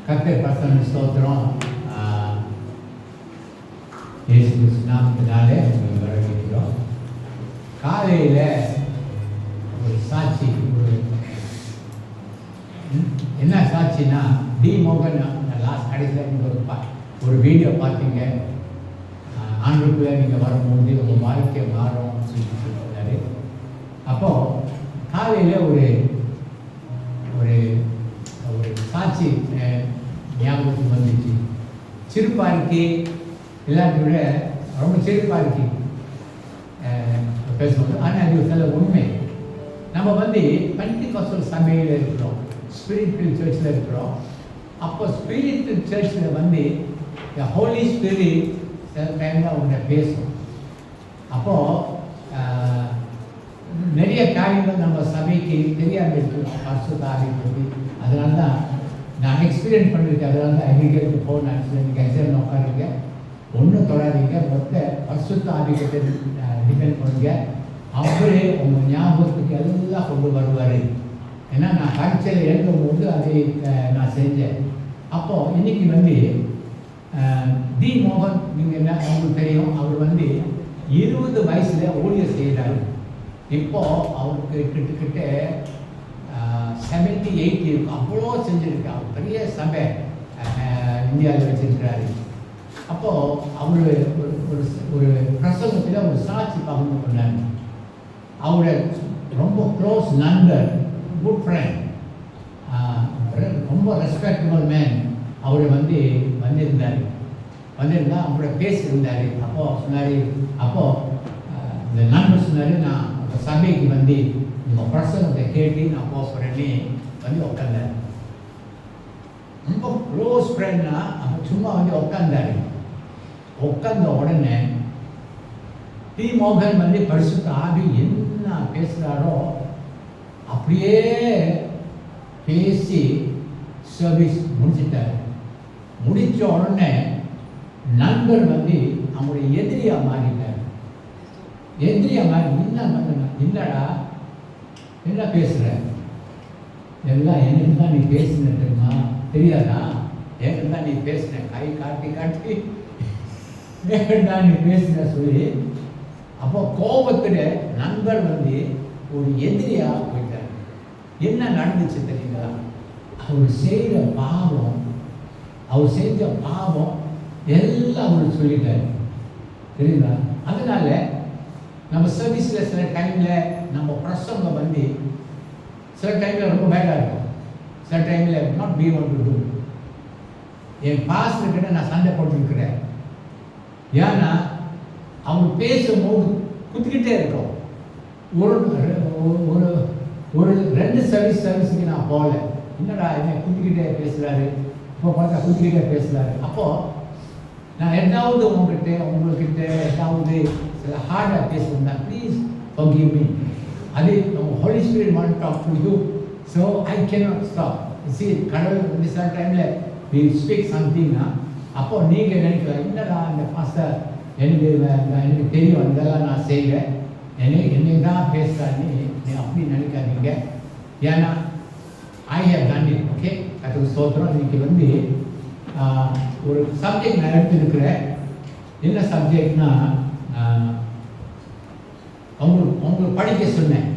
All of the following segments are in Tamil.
கர்த்தர் பரிசுத்த ஸ்தோத்திரம். இயேசு கிறிஸ்து நாமத்தினாலே உங்களை வரவேற்கிறோம். காலையில் ஒரு சாட்சி, என்ன சாட்சின்னா, டி மோகன் லாஸ்ட் கடைசியில் நீங்கள் ஒரு வீடியோ பார்த்தீங்க. ஆண்டுக்குள்ளே நீங்கள் வரும்போது உங்கள் வாழ்க்கை மாறும் அப்படின்னு சொல்லியிருந்தாரு. அப்போது காலையில் ஒரு ஒரு ஒரு சாட்சி ஞாபகத்துக்கு வந்துச்சு. சிரிப்பாக இருக்கு, எல்லாத்தையும் விட ரொம்ப சிரிப்பாக இருக்கு பேசும்போது. ஆனால் அது சில உண்மை. நம்ம பெண்டிகாஸ்டல் சபையில் இருக்கிறோம், ஸ்பிரிச்சுவல் சர்ச்சில் இருக்கிறோம். அப்போ ஸ்பிரிச்சுவல் சர்ச்சில் ஹோலி ஸ்பிரிட் சில டைமில் அவங்க பேசும். அப்போது நிறைய காரியங்கள் நம்ம சபைக்கு தெரியாமல் இருக்கணும், பரிசுத்த ஆவியை பற்றி. அதனால தான் நான் எக்ஸ்பீரியன்ஸ் பண்ணியிருக்கேன். அதனால தான் அமெரிக்காவுக்கு போனேன். நீங்கள் எக்ஸாம் உட்காருங்க, ஒன்றும் தொடாதீங்க, மொத்த பரிசுத்த ஆவியத்தை டிபெண்ட் பண்ணுங்க. அவரே உங்கள் ஞாபகத்துக்கு எல்லாம் கொண்டு வருவார். ஏன்னா நான் பரீட்சையில் எழுதும்போது அதை நான் செஞ்சேன். அப்போது இன்றைக்கி டி மோகன், நீங்கள் என்ன அவங்களுக்கு தெரியும், அவர் 20 வயசில் ஊழியர் செய்கிறார். இப்போது அவருக்கு கிட்டத்தட்ட 78 இருக்கும். அவ்வளோ செஞ்சுருக்கு. அவர் பெரிய சபை இந்தியாவில் வச்சுருக்கிறாரு. அப்போது அவர் ஒரு பிரசங்கத்தில் ஒரு சாட்சி பகிர்ந்து கொண்டார். அவரோட ரொம்ப க்ளோஸ் நண்பர், குட் ஃப்ரெண்ட், ரொம்ப ரெஸ்பெக்டபிள் மேன் அவர் வந்திருந்தார். அவரோட பேசியிருந்தார். அப்போது சொன்னார், இந்த நண்பர் சொன்னார், நான் சபைக்கு உங்கள் பிரசங்கத்தை கேட்டு நான் போகிறேன்னு உட்காந்தார். ரொம்ப க்ளோஸ் ஃப்ரெண்ட்னா சும்மா உட்காந்தாரு. உட்காந்த உடனே டி மோகன் பரிசுத்த ஆவி என்ன பேசுகிறாரோ அப்படியே பேசி சர்வீஸ் முடிச்சிட்டார். முடித்த உடனே நண்பர் அவங்களுடைய எதிரியாக மாறிட்டார். எதிரியாக மாறி என்னடா என்ன பேசுகிற, எல்லாம் எனக்கு தான் நீ பேசுன தெரியுமா, தெரியாதா, எனக்கு தான் நீ பேசுன, கை காட்டி காட்டி தான் நீ பேசுன சொல்லி. அப்போ கோபத்தில் நண்பர் ஒரு எதிரியாக போயிட்டார். என்ன நடந்துச்சு தெரியுங்களா? அவர் செஞ்ச பாவம் எல்லாம் அவர் சொல்லிட்டார், தெரியுங்களா? அதனால நம்ம சர்வீஸில் சில டைமில் நம்ம பிரசங்கம் சில டைமில் ரொம்ப பேடாக இருக்கும், சில டைமில் not be one to two. என் பாஸ்டர்கிட்ட நான் சண்டை போட்டுருக்கிறேன். ஏன்னா அவங்க பேசும்போது குத்திக்கிட்டே இருக்கோம். ஒரு 2 சர்வீஸுக்கு நான் போகல. என்னடா என்ன குத்திக்கிட்டே பேசுகிறாரு, இப்போ பார்த்தா குத்திக்கிட்டே பேசுகிறாரு. அப்போது நான் ஏதாவது உங்கள்கிட்ட ஏதாவது சில ஹார்டாக பேசுகிறேன்னா ப்ளீஸ் forgive me. அது Holy Spirit want to talk to you, so I cannot stop. See, கடவுள் சில டைமில் we speak somethingனா அப்போ நீங்கள் நினைக்கலாம், என்னடா இந்த பாஸ்டர் எனக்கு தெரியும், இதெல்லாம் நான் செய்வேன், என்னை தான் பேசுகிறான்னு அப்படி நினைக்காதீங்க. ஏன்னா I have done it. Okay, அது ஸ்தோத்திரம். இன்னைக்கு ஒரு சப்ஜெக்ட் நான் எடுத்துருக்கிறேன். என்ன சப்ஜெக்ட்னா, உங்களுக்கு படிக்க சொன்னேன்.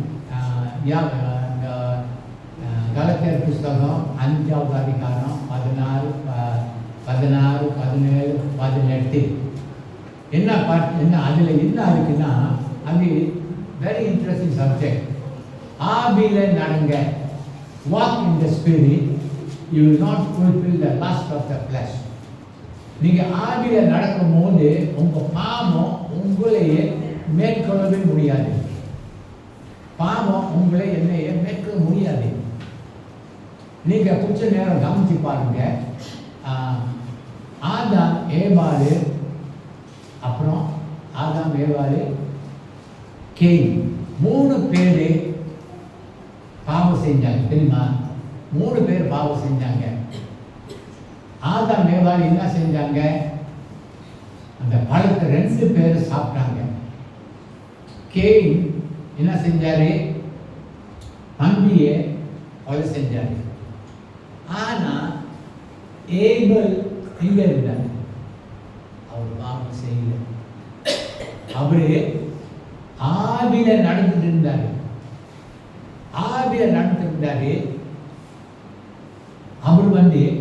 கலாத்தியர் புஸ்தகம் 5வது அதிகாரம் 16, 17, 18 என்ன அதில் என்ன இருக்குன்னா, அது வெரி இன்ட்ரெஸ்டிங் சப்ஜெக்ட். ஆவியில் நடங்க, walk in the spirit, you will not fulfil the lust of the flesh. நீங்கள் ஆவியில் நடக்கும்போது உங்கள் பாவம் உங்களையே மேற்கொள்ளவே முடியாது. பாவம் உங்களை என்னையே மேற்கொள்ள முடியாது. நீங்கள் கொஞ்ச நேரம் கவனிச்சு பாருங்க. ஆதாம் ஏவாளு, அப்புறம் ஆதாம் ஏவாளு கேயின் 3 பேர் பாவம் செஞ்சாங்க, தெரியுமா? 3 பேர் பாவம் செஞ்சாங்க. ஆதாம் ஏவாளு என்ன செஞ்சாங்க? அந்த பழத்தை 2 பேர் சாப்பிட்டாங்க. கேயின் என்ன செஞ்சாரு? தம்பியை கொலை செஞ்சாரு. ஆனால் ஏபல் எங்கே இருந்தார்? அவர் பாவம் செய்யல. அவரு ஆவில நடந்துட்டு இருந்தாரு. அவர்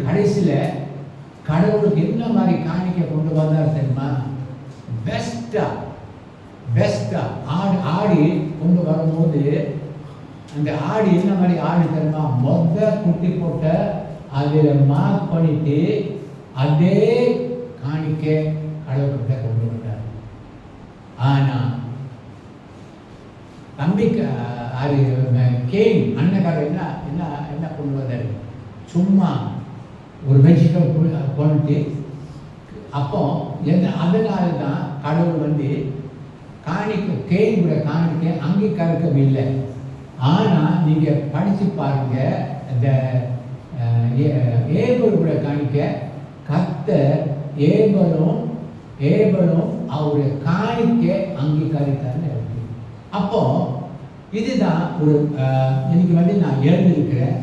கடைசியில கடவுளுக்கு என்ன மாதிரி காணிக்க கொண்டு வந்தார் தெரியுமா? பெஸ்டா ஆடி கொண்டு வரும்போது அந்த ஆடு என்ன மாதிரி ஆடு தெரியுமா? குட்டி போட்ட அதில் மார்க் பண்ணிட்டு அதே காணிக்க கடவுள்கிட்ட கொண்டு வந்தார். ஆனா தம்பிக்கு அது கேன் அண்ணக்காரர் என்ன கொண்டு வந்தார்? சும்மா ஒரு வெஜிடபிள் கொண்டு. அப்போ அதனால தான் கடவுள் கேனுடைய காணிக்க அங்கீகரிக்கவில்லை. ஆனால் நீங்கள் படித்து பாருங்க, இந்த ஏபலுடைய காணிக்க கர்த்தர் ஏபலும் அவருடைய காணிக்க அங்கீகரித்தார்னு இருக்கு. அப்போ இதுதான் ஒரு இன்னைக்கு நான் எழுந்திருக்கிறேன்,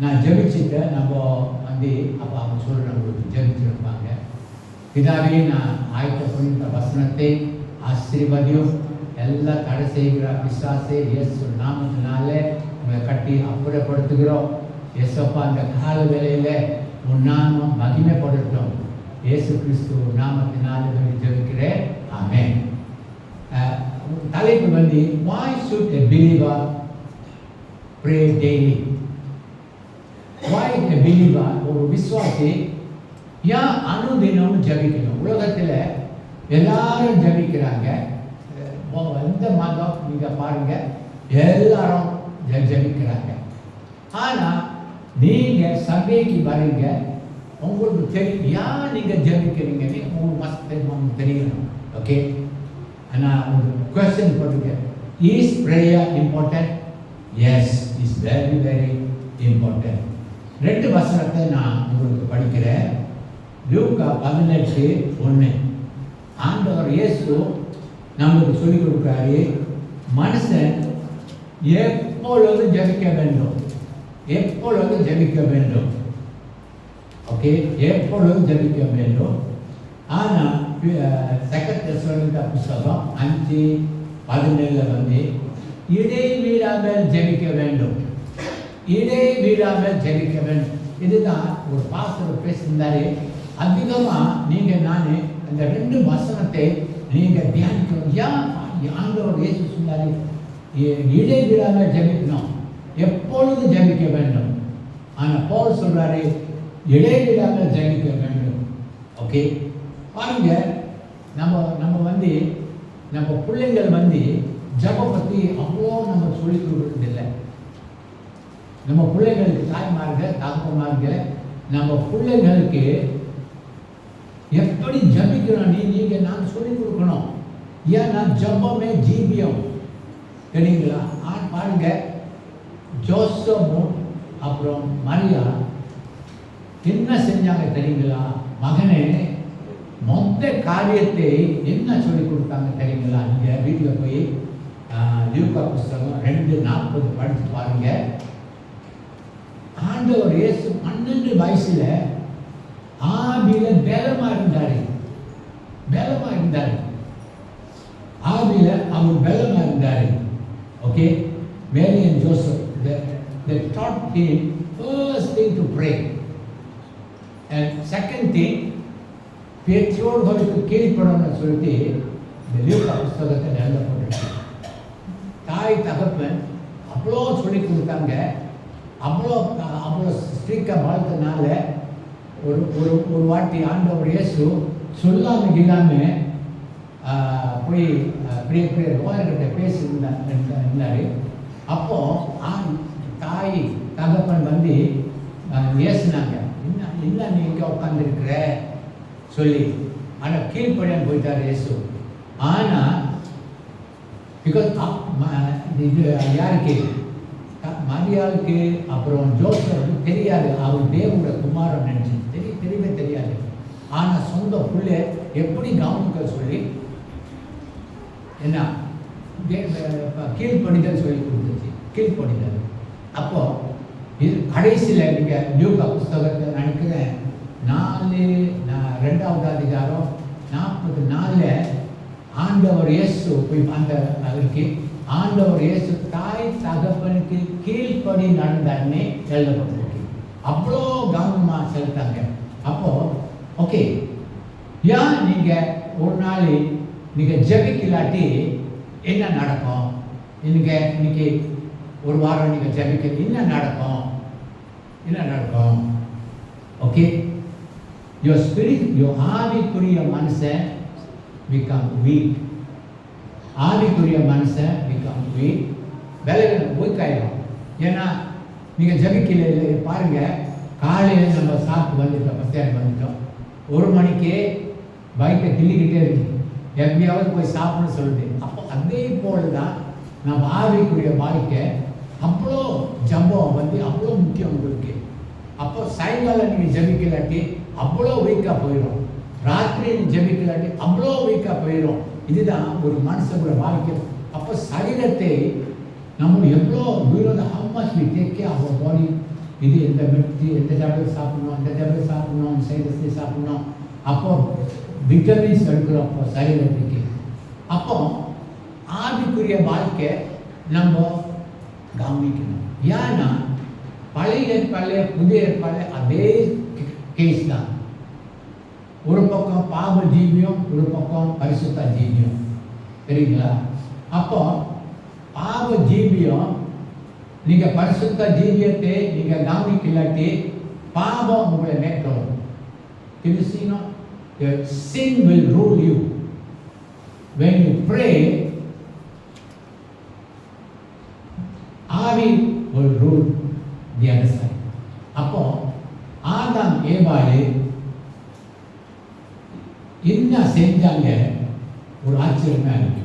நான் ஜெபிச்சுட்டேன். நம்ம அப்போ அவங்க சொல்கிறேன், உங்களுக்கு ஜெபிச்சிருப்பாங்க. பிதாவே, நான் ஆயத்த பண்ணிட்ட வசனத்தை ஆசீர்வதியும். எல்லாம் தடை செய்கிற பிசாசே இயேசு நாமத்தினால உங்களை கட்டி அப்புறப்படுத்துகிறோம். இயேசப்பா, அந்த கால வேளையில உன் நாமம் மகிமைப்படட்டும். இயேசு கிறிஸ்து நாமத்தினால ஜெபிக்கிறேன். ஆமென். தலைப்பு why should a believer pray daily? Why a believer, ஒரு விசுவாசி ஏன் அனுதினம் ஜெபிக்கணும்? உலகத்தில் எல்லாரும் ஜெபிக்கிறாங்க. எந்த மதம் நீங்கள் பாருங்க, எல்லாரும் ஜெபிக்கிறாங்க. ஆனால் நீங்கள் சபைக்கு வரீங்க, உங்களுக்கு தெரியும் ஏன் நீங்கள் ஜெபிக்கிறீங்கன்னு உங்களுக்கு தெரியணும். ஓகே, நான் ஒரு கொஸ்டின் போட்டிருக்கேன். Is prayer important? Yes, is very very important. 2 வசனத்தை நான் உங்களுக்கு படிக்கிறேன். லூக்கா 18:1. ஆண்டவர் இயேசு நமக்கு சொல்லிக் கொடுக்குறாரு, மனுஷன் எப்பொழுது ஜெபிக்க வேண்டும். ஓகே, எப்பொழுது ஜெபிக்க வேண்டும். ஆனால் 2 தெசலோனிக்கா புத்தகம் 5:17 இடைவிடாமல் ஜெபிக்க வேண்டும். இதுதான் ஒரு பாஸ்டர் பேசியிருந்தாரு. அதிகமாக நான் அந்த 2 வசனத்தை நீங்கள் தியானிக்கணும். ஆண்டவர் இயேசு சொன்னாரு, இடைவிடாமல் ஜெபிக்கணும், எப்பொழுது ஜெபிக்க வேண்டும். ஆனால் பவுல் சொல்றாரு, இடைவிடாமல் ஜெபிக்க வேண்டும். ஓகே, பாருங்க, நம்ம பிள்ளைங்கள் ஜப பற்றி அவ்வளோ நம்ம சொல்லிக் கொடுக்குறதில்லை. நம்ம பிள்ளைங்களுக்கு தாய்மார்கள் தகப்பன்மார்கள் நம்ம பிள்ளைங்களுக்கு எப்படி ஜபிக்கணும் நீங்கள் நான் சொல்லிக் கொடுக்கணும். ஏன்னா ஜபமே ஜீவியம், தெரியுங்களா? பாருங்க, ஜோசப்பும் அப்புறம் மரியா என்ன செஞ்சாங்க தெரியுங்களா? மகனே, மொத்த காரியத்தை என்ன சொல்லிக் கொடுத்தாங்க தெரியுங்களா? நீங்கள் வீட்டில் போய் லூக்கா புஸ்தகம் 2:40 படித்து பாருங்க. ஆண்டவர் இயேசு 12 வயசுல ஆவியில பலமா இருந்தாரு. ஆவியில அவர் பலமா இருந்தாரு. Okay, Mary and Joseph, they taught him first thing to pray, and second thing பெற்றோர்களுக்கு கீழ்ப்படணும்னு சொல்லிட்டு இந்த லூக்கா புஸ்தகத்தை எழுதப்பட்டிருக்கு. தாய் தகப்பன் அவ்வளோ சொல்லி கொடுத்தாங்க. அவ்வளோ ஸ்ட்ரிக்டாக வளர்த்தனால ஒரு வாட்டி ஆண்டவர் இயேசு சொல்லாமல் இல்லாமல் போய் பெரிய ரோயர்கிட்ட பேசியிருந்தார். அப்போ தாய் தகப்பன் ஏசுனாங்க, என்ன நீ இங்கே உட்காந்துருக்கிற சொல்லி. ஆனால் கீழ்ப்படியான்னு போயிட்டார் இயேசு. ஆனால் பிகாஸ் இது யாருக்கு? மரியாளுக்கு அப்புறம் ஜோசப்புக்கு தெரியாது அவர் தேவனுடைய குமாரன் நினைச்சு தெரியவே தெரியாது. ஆனால் சொந்த பிள்ளை எப்படி கவனிக்க சொல்லி என்ன கீழ்ப்படிதல் சொல்லி கொடுத்துச்சு, கீழ்ப்படிதல். அப்போ இது கடைசியில் நீங்கள் லூக்கா புஸ்தகத்தை நினைக்கிறேன் 2வது அதிகாரம் 44 ஆண்டவர் இயேசு போய் அந்த அதற்கு ஆண்டவர் இயேசு தாய் தகப்பனுக்கு கீழ்ப்படி நடந்தாருன்னு எழுதப்பட்டிருக்கு. அவ்வளோ கவனமாக செலுத்தாங்க. அப்போ ஓகே, ஏன் நீங்கள் ஒரு நாள் நீங்கள் ஜெபிக்கலாட்டி என்ன நடக்கும்? இன்னைக்கு ஒரு வாரம் நீங்கள் ஜெபிக்க என்ன நடக்கும்? ஓகே, your spirit, your ஆவிக்குரிய மனுஷன் become weak. ஆவிக்குரிய மனுஷன் become weak. வீக் ஆயிடும். ஏன்னா நீங்கள் ஜெபிக்கல பாருங்க, காலையில் நம்ம சாப்பிட்டு வந்துட்டோம், பஸ்டாண்ட் வந்துட்டோம், 1 மணிக்கே பைக்கை கிள்ளிக்கிட்டே இருக்கு, எப்படியாவது போய் சாப்பிடணும்னு சொல்லுது. அப்போ அதே போல தான் நம்ம ஆவிக்குரிய வாழ்க்கை அவ்வளோ ஜம்பம் அவ்வளோ முக்கியம் உங்களுக்கு. அப்போ சாயங்காலம் நீங்கள் ஜெபிக்கலாட்டி அவ்வளோ வீக்காக போயிடும், ராத்திரி ஜெபிக்கலாட்டி அவ்வளோ வீக்காக போயிடும். இதுதான் ஒரு மனுஷனோட வாழ்க்கை. அப்போ சரீரத்தை நம்ம எவ்வளோ how much we take care of our body. இது எந்த டேப்லெட் சாப்பிடணும், இந்த டேப்லெட் சாப்பிடணும், சைலஸ்லி சாப்பிடணும். அப்போ விட்டமின்ஸ் எடுக்கிறோம் அப்போ சரீரத்துக்கு. அப்போ ஆவிக்குரிய வாழ்க்கை நம்ம கவனிக்கணும். ஏன்னா பழைய ஏற்பாடு புதிய ஏற்பாடு அதே கேஸ் தான். ஒரு பக்கம் பாவ ஜீவியம், ஒரு பக்கம் பரிசுத்த ஜீவியம், தெரியுங்களா? அப்போ பாவ ஜீவியம் நீங்கள் பரிசுத்த ஜீவியத்தை நீங்கள் கவனிக்கலாட்டி பாவம் உங்களை மேற்கொள்ளும். Sin will rule you. When you pray, ஆவி will rule the other side. அப்போ ஆதாம் ஏவாளு என்ன செஞ்சாங்க? ஒரு ஆச்சரியமா இருக்கு.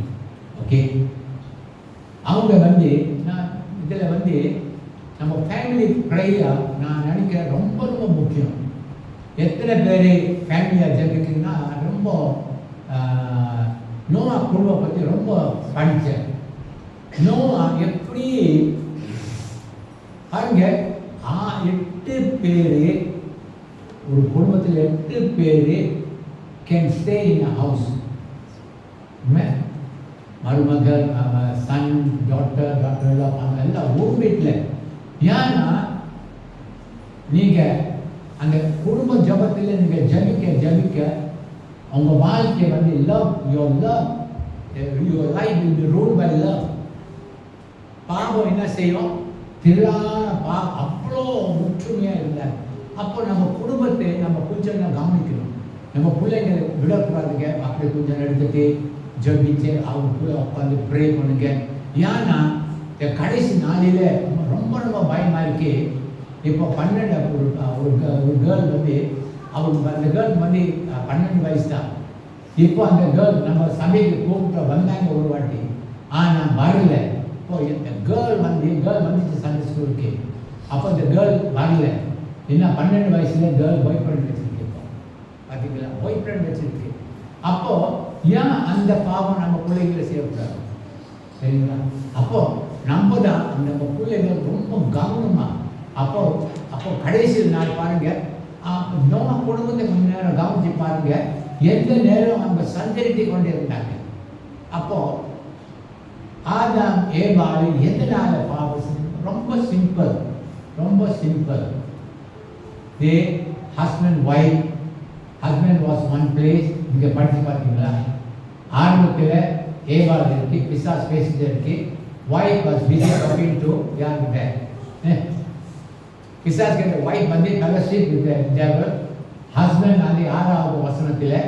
ஓகே, அவங்க நான் இதில் நம்ம ஃபேமிலி ப்ரேயர் நான் நினைக்கிறேன் ரொம்ப ரொம்ப முக்கியம். எத்தனை பேர் ஃபேமிலியாக ஜெபிக்கிறீங்கன்னா ரொம்ப நோவா குடும்பம் பற்றி ரொம்ப படித்தேன். நோவா எப்படி பாருங்க, 8 பேர் ஒரு குடும்பத்தில் 8 பேர் can stay in a house. மருமகள், சன், டாக்டர் எல்லாம் ஒரு வீட்டில். ஏன்னா நீங்கள் அந்த குடும்ப ஜபத்தில் நீங்கள் ஜபிக்க உங்கள் வாழ்க்கை love, your life will be ruled by love. பாவம் என்ன செய்யும்? அவ்வளோ ஒற்றுமையாக இருந்தார். அப்போ நம்ம குடும்பத்தை நம்ம கொஞ்சம் கவனிக்கணும். நம்ம பிள்ளைங்க விடக்கூடாதுங்க. அப்படி கொஞ்சம் எடுத்துட்டு ஜபிச்சு அவங்க கூட உட்காந்து ப்ரே பண்ணுங்க. ஏன்னா கடைசி நாளில் ரொம்ப ரொம்ப பயமாக இருக்கு. இப்போ 12 ஒரு கேர்ள் அவங்க அந்த கேர்ள் 12 வயசு தான். இப்போ அந்த கேர்ள் நம்ம சபைக்கு கூப்பிட்டு வந்தாங்க ஒரு வாட்டி, ஆனால் வரல. இப்போ இந்த கேர்ள் வந்துச்சு சண்டே ஸ்கூலுக்கு. அப்போ இந்த கேர்ள் வரல. என்ன 12 வயசுல கேர்ள் பாய் ஃப்ரெண்ட் வச்சிருக்கு. இப்போ பார்த்தீங்களா, பாய் ஃப்ரெண்ட் வச்சிருக்கு. அப்போ ஏன் அந்த பாவம் நம்ம பிள்ளைகளை செய்யக்கூடாது? சரிங்களா? அப்போ நம்ம தான் நம்ம பிள்ளைகள் ரொம்ப கவனமாக. அப்போ கடைசி நாள் பாருங்க, நோவா குடும்பத்தை கொஞ்ச நேரம் கவனிச்சு பாருங்க, எந்த நேரம் அவங்க சஞ்சரித்து கொண்டு இருந்தாங்க. அப்போ ஆதாம் ஏவாள் எதனால பாவம்? ரொம்ப simple. They husband wife. Husband was one place. இங்கே படித்து பார்த்தீங்களா? ஆரம்பத்தில் ஏவாள் இருக்கு, பிசாஸ் பேசிட்டு இருக்கு. Wife was busy talking to யார்கிட்ட? பிசாஸ் கிட்ட wife fellowship with devil. Husband 6வது வசனத்தில்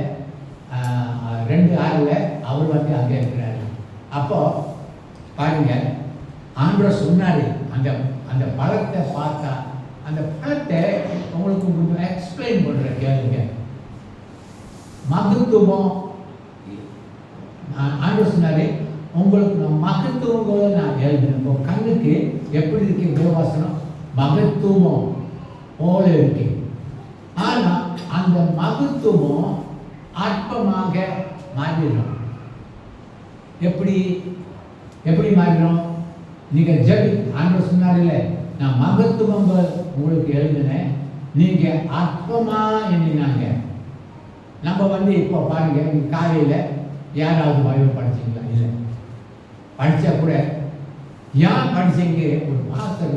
2:6 அவர் அங்கே இருக்கிறாரு. அப்போ பாருங்க, ஆண்டவர் சொன்னார், அந்த பழத்தை பார்த்தா, அந்த பழத்தை உங்களுக்கு கொஞ்சம் எக்ஸ்பிளைன் பண்ணுற கேளுங்க. மகத்துவம் ஆண்டவர் சொன்னார், உங்களுக்கு மகத்துவங்களை நான் எழுதுனேன். இப்போ கண்ணுக்கு எப்படி இருக்கு தேவவாசனம்? மகத்துவம் போல இருக்கு. ஆனால் அந்த மகத்துவம் அற்பமாக மாறிடும். எப்படி மாறிடும்? நீங்கள் ஜெபி, ஆண்டவர் சொன்னார் இல்லை, நான் மகத்துவங்கள் உங்களுக்கு எழுதினேன், நீங்கள் அற்பமாக எண்ணினாங்க. நம்ம வந்து இப்போ பாருங்க, காலையில் யாராவது பைபிள் படிச்சிங்களா? இல்லை. படித்தா கூட ஏன் படிச்சீங்க? ஒரு பாஸ்டர்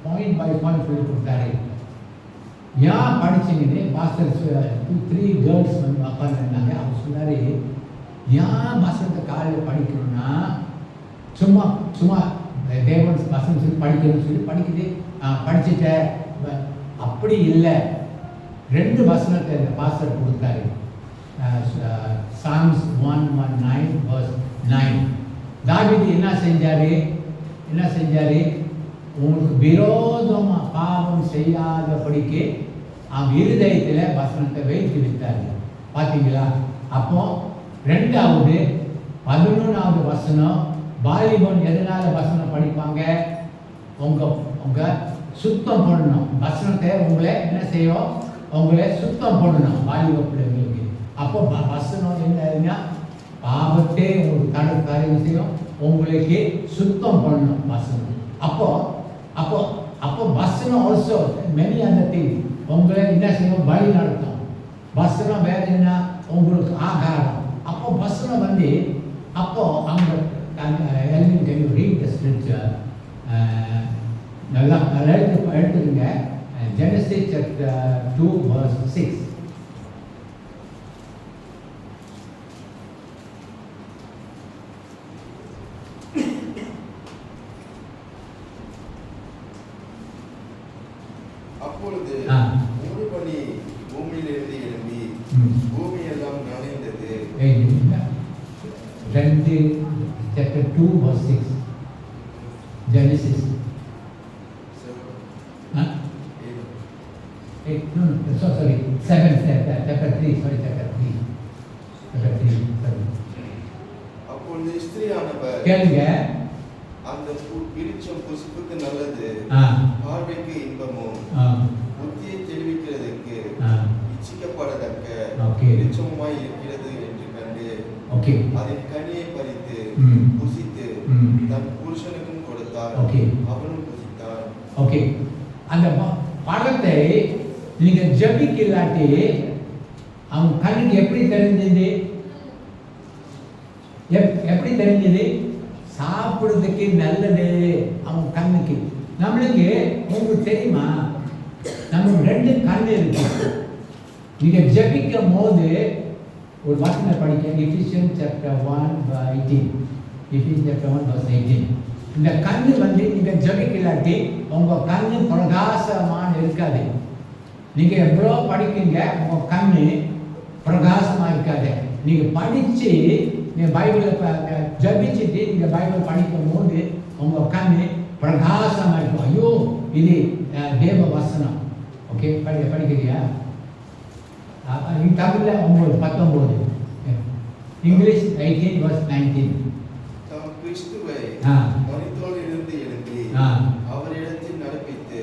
பாயிண்ட் பை பாயிண்ட் சொல்லி கொடுத்தாரு. ஏன் படிச்சீங்கன்னு பாஸ்டர் 2-3 கேர்ள்ஸ் வந்து உட்காந்துருந்தாங்க. அவர் சொன்னார், ஏன் வசனத்தை காலையில் படிக்கணும்னா சும்மா சும்மா தேவன் வசனம் சொல்லி படிக்கணும்னு சொல்லி படிக்குது படிச்சுட்ட அப்படி இல்லை. 2 வசனத்தை இந்த பாஸ்டர் கொடுத்தாரு. Psalms 119:9. தாவீது என்ன செஞ்சாரு? உங்களுக்கு விரோதமாக பாவம் செய்யாதபடிக்கு அவன் இருதயத்தில் வசனத்தை வைத்து விட்டாரு. பார்த்தீங்களா? அப்போ 2வது 11வது வசனம், வாலிபன் எதனால வசனம் படிப்பாங்க? உங்க சுத்தம் பண்ணணும். வசனத்தை உங்களை என்ன செய்யும்? உங்களை சுத்தம் பண்ணணும் வாலிப பிள்ளைங்களுக்கு. அப்போ வசனம் என்ன? பாவத்தை உங்களுக்கு காரியம் செய்யும், உங்களுக்கு சுத்தம் பண்ணணும் வசனம். அப்போ வசனம் ஆல்சோ மெனி அதர் திங் உங்களை என்ன செய்யும்? வழி நடத்தும். வசனம் வேற என்ன? உங்களுக்கு ஆகாரம். அப்போ வசனம் வந்து அப்போ அவங்க ரீட் த ஸ்கிரிப்சர் நல்லா எடுத்துருங்க. Genesis chapter 2 verse 6. அப்பொழுது மூடுபனி பூமியிலிருந்து எழும்பி பூமியெல்லாம் நனைந்தது. Chapter 2 verse 6. Genesis. Sorry. 7. Chapter 3. அப்பொழுது ஸ்திரீயானவர் கேளுங்க, அந்த விருட்சம் புசிப்புக்கு நல்லது, பார்வைக்கு இன்பமும், புத்தியை தெளிவிக்கிறதுக்கு இச்சிக்கப்படத்தக்க விருட்சமாய் இருக்கிறது என்று கண்டு அதன் கனியை பறித்து புசித்து தன் புருஷனுக்கும் கொடுத்தார். அவனும் புசித்தான். அந்த பழத்தை நீங்க ஜபிக்கலாட்டி அவன் கண்ணுக்கு எப்படி தெரிஞ்சது? சாப்பிடுறதுக்கு நல்லது அவன் கண்ணுக்கு. நம்மளுக்கு உங்களுக்கு தெரியுமா, நமக்கு 2 கண் இருக்கு. நீங்க ஜபிக்கும் போது ஒரு வசனம் படிக்க, Ephesians chapter 1:18. Ephesians chapter 1:18. இந்த கண்ணு வந்து நீங்க ஜபிக்கலாட்டி உங்க கண்ணு பிரகாசமான இருக்காது. நீங்க எவ்வளோ படிக்கீங்க, உங்க கண்ணு பிரகாசமா இருக்காது. நீங்க படிச்சு நீங்க பைபிளை ஜபிச்சுட்டு நீங்க பைபிள் படிக்கும் போது உங்க கண்ணு பிரகாசமா இருக்கும். ஐயோ இது தேவ வசனம். ஓகே, படிக்கிறியா? தமிழ்ல 19, இங்கிலீஷ் 18:19. கிறிஸ்துவை மரித்தோரிலிருந்து எழுப்பி அவரிடத்தில் நடப்பித்து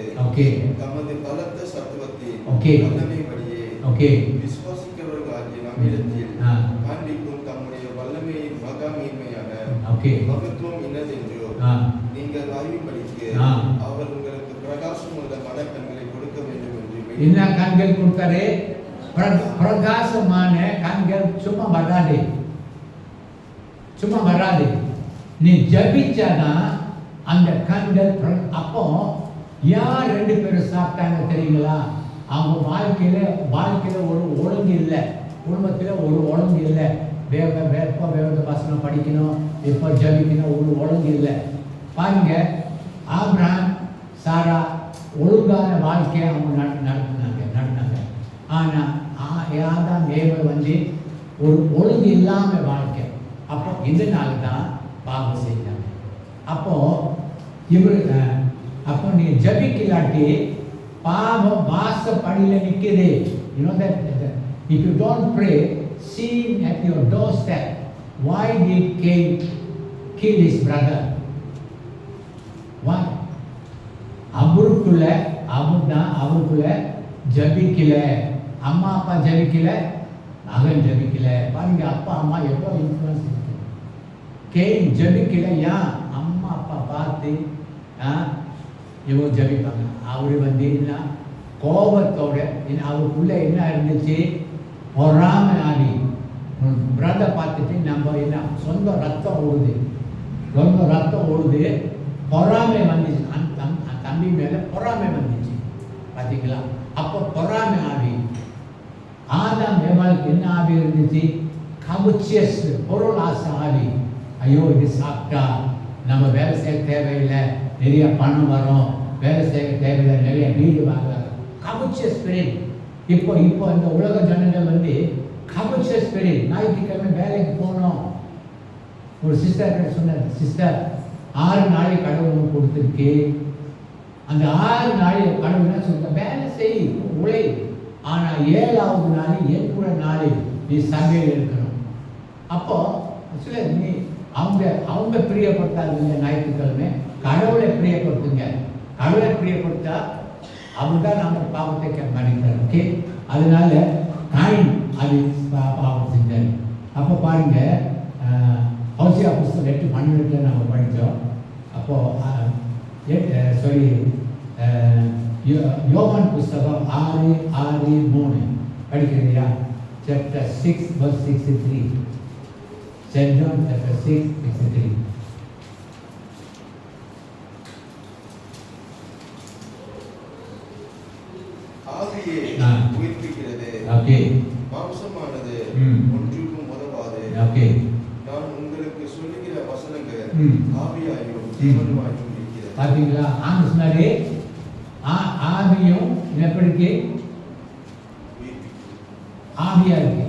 தமது பலத்த சத்துவத்தின் வல்லமைப்படியே விசுவாசிக்கிறவர்களாகிய நம்மிடத்தில் காண்பிக்கும் தம்முடைய வல்லமையின் மகா மேன்மையான மகத்துவம் இன்னதென்றோ நீங்கள் அறியும்படிக்கு அவர் உங்களுக்கு பிரகாசம் உள்ள மனக்கண்களை கொடுக்க வேண்டும் என்று. என்ன கண்கள் கொடுத்தாரு? பிரகாசமான கண்கள். சும்மா வராது. நீ ஜபிச்சாதான் அந்த கண்கள். அப்போ யார் 2 பேரும் சாப்பிட்டாங்க தெரியுங்களா? அவங்க வாழ்க்கையில ஒரு ஒழுங்கு இல்லை, குடும்பத்தில் ஒரு ஒழுங்கு இல்லை. வேத வசனம் படிக்கணும், எப்போ ஜபிக்கணும், ஒரு ஒழுங்கு இல்லை. பாருங்க, ஆபிரகாம் சாரா ஒழுங்கான வாழ்க்கையை அவங்க நடத்தினாங்க. ஆனால் ஆதாம் ஏவாள் வந்து ஒரு ஒழுங்கு இல்லாமல் வாழ்க்கை. அப்போ இதனால தான் பாவம் செய்தாங்க. அப்போ நீ ஜபிக்கலாட்டி பாவம் வாசப்படியில் நிற்குது. You know that if you don't pray, sin at your doorstep. Why did Cain kill his brother? Why? அவருக்குள்ள ஜபிக்கல. அம்மா அப்பா ஜபிக்கல, மகன் ஜபிக்கல. பாருங்க, அப்பா அம்மா எவ்வளோ இன்ஃப்ளூயன்ஸ் இருக்கு. கேன் ஜபிக்கல. ஏன்? அம்மா அப்பா பார்த்து இவங்க ஜபிப்பாங்க. அவரு வந்து கோபத்தோட அவருக்குள்ள என்ன இருந்துச்சு? பொறாமை ஆவி. பிரதர் பார்த்துட்டு நம்ம என்ன சொந்த ரத்தம் ஓடுது, பொறாமை வந்துச்சு. தம்பி மேல பொறாமை வந்துச்சு பார்த்தீங்களா? அப்போ பொறாமை ஆவி. ஆதாம் ஏவாளுக்கு என்ன ஆவி இருந்துச்சு? கவுச்சியஸ், பொருள் ஆசை ஆவி. ஐயோ இது சாப்பிட்டா நம்ம வேலை செய்ய தேவையில்லை, நிறைய பணம் வரும், வேலை செய்ய தேவையில்லை, நிறைய வீடு வாங்கலாம். கவுச்சியஸ் ஸ்பிரிட். இப்போ இந்த உலக ஜனங்கள் வந்து கவுச்சியஸ் ஸ்பிரிட். ஞாயிற்றுக்கிழமை வேலைக்கு போகணும். ஒரு சிஸ்டர் சொன்னார், சிஸ்டர் 6 நாளை கடவுள் கொடுத்துருக்கு. அந்த 6 நாளில் கடவுள் என்ன சொல்ற? வேலை செய், உழை. ஆனால் 7ஆவது நாள் என் கூட நாளில் நீ சபையில் இருக்கணும். அப்போ நீ அவங்க பிரியப்படுத்தாதீங்க. ஞாயிற்றுக்கிழமை கடவுளை பிரியப்படுத்துங்க. கடவுளை பிரியப்படுத்தா அவங்க தான் நம்ம பாவத்தை மன்னிக்கிறார். ஓகே, அதனால காயின் அது பாவம் செஞ்சார். அப்போ பாருங்க, ஹோசியா புஸ்தகம் 8:12 நம்ம படித்தோம். அப்போது யோவான் புஸ்தகம் 6:3 படிக்கிறீங்களா? Chapter 6 verse 63. St. John chapter 6:63. ஆவியே உயிர்ப்பிக்கிறது, ஓகே, மாம்சமானது ஒன்றுக்கும் உதவாது. ஓகே, நான் உங்களுக்கு சொல்லுகிற வசனங்கள் ஆவியாயும் ஜீவனுமாயும் இருக்கிறது. பாத்தீங்களா? ஆண்டு சொன்னாரு, ஆவியும் எப்படிக்கு ஆவியா இருக்கு.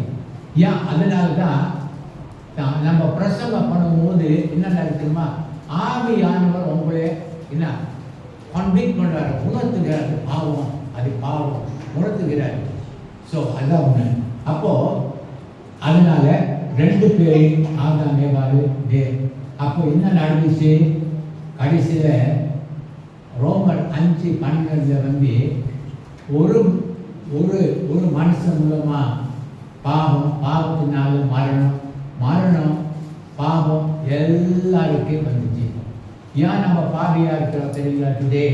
ஏன்? அதனால தான் நம்ம பிரசங்கம் பண்ணும்போது என்ன நடக்குமா? ஆவியானவர் உங்களே என்ன கன்விக்ட் பண்றாரு, உணர்த்துகிறார். பாவம், அது பாவம் உணர்த்துகிறார். ஸோ அதுதான் ஒன்று. அப்போ அதனால 2 பேரையும் ஆதாம் ஏவாள் அப்போ என்ன நடந்துச்சு? கடைசியில் ரோமர் 5:12 வந்து ஒரு ஒரு ஒரு மனுஷன் மூலமா பாவத்தினால மரணம் பாவம் எல்லாருக்கும் வந்துச்சு. ஏன் நம்ம பாவியா இருக்கிறோம் தெரியல? டுடே